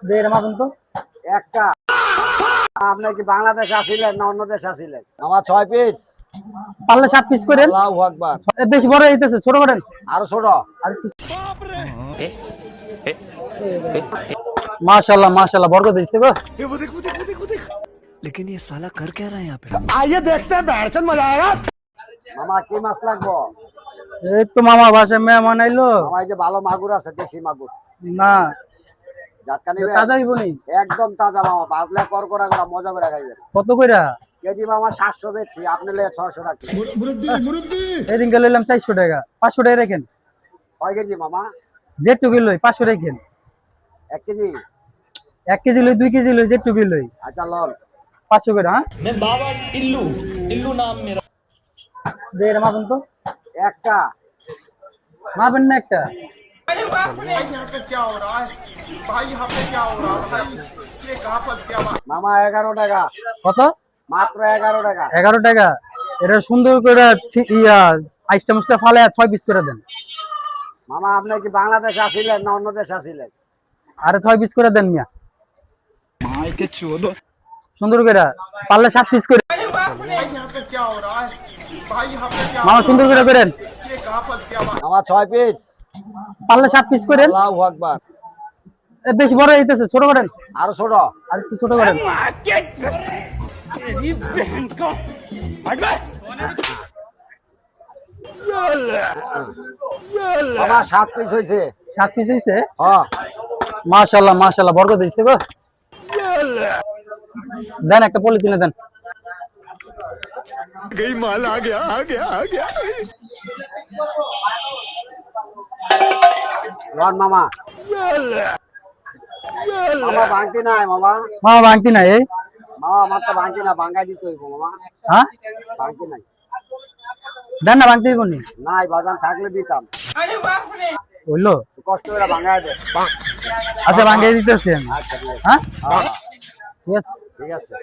দেড় মাসুন তো একটা। আপনি কি বাংলাদেশে আসিলেন না অন্য দেশে আসিলেন? আমার 6 পিস। পারলে 7 পিস করেন। আল্লাহু আকবার। বেশি বড় হইতেছে, ছোট করেন। আরো ছোট। মাশাআল্লাহ মাশাআল্লাহ, বরকত দিছে গো। ये वो देख वो देख वो देख वो देख। लेकिन ये साला कर क्या रहा है यहाँ पे? মামা কি মাছ লাগবো? এই তো মামা বাসায় মেহমান আইলো। মামা এই যে ভালো মাগুর আছে, দেশি মাগুর। না জাতকা নিবে? তাজা হইবনি। একদম তাজা মামা, বাজলে করকরা করে মজা করে খাইবেন। কত কইরা? কেজি মামা 700 বেচছি, আপনি লে 600 রাখি। এদিন গেলে নিলাম 400 টাকা, 500 টাকা রাখেন। কয় কেজি মামা? যেটুকু লই 500 রাখেন। 1 কেজি? 1 কেজি লই, 2 কেজি লই, যেটুকু লই। আচ্ছা লন। 500 করে। হ্যাঁ मैं बाबा टिल्लू टिल्लू नाम मेरा। দেড় মাসুন তো একটা। মারবেন না একটা? মামা 11 টাকা। কত? মাত্র 11 টাকা। 11 টাকা। এটা সুন্দর করে আইসটা মুসটা ফালে 6 পিস করে দেন। মামা আপনি কি বাংলাদেশে আসিলেন না অন্য দেশে আসিলেন? আরে 6 পিস করে দেন মিয়া। সুন্দর করে পারলে 7 পিস করে। মামা সুন্দর করে করেন। আমার 6 পিস। পারলে 7 পিস করেন। আল্লাহু আকবার। বেশি বড় হইতেছে, ছোট করেন। আরো ছোট। আর একটু ছোট করেন। মামা 7 পিস হইছে। 7 পিস হইছে। হ্যাঁ। মাশাআল্লাহ মাশাআল্লাহ, বরকত দিছে গো। দেন একটা পলিথিনে দেন। गई माल आ गया आ गया आ गया। লন মামা। মামা ভাঙতি নাই মামা। মামা ভাঙতি নাই। এই মামা আমার তো ভাঙতি না, ভাঙাই দিতে হইব মামা। হ্যাঁ ভাঙতি নাই। দেন না, ভাঙতি হইবনি। নাই বাজান থাকলে দিতাম। হইলো। কষ্ট করে ভাঙাই দে। আচ্ছা ভাঙিয়ে দিতেছি আমি। আচ্ছা ঠিক আছে। হ্যাঁ হ্যাঁ ঠিক আছে। ঠিক আছে।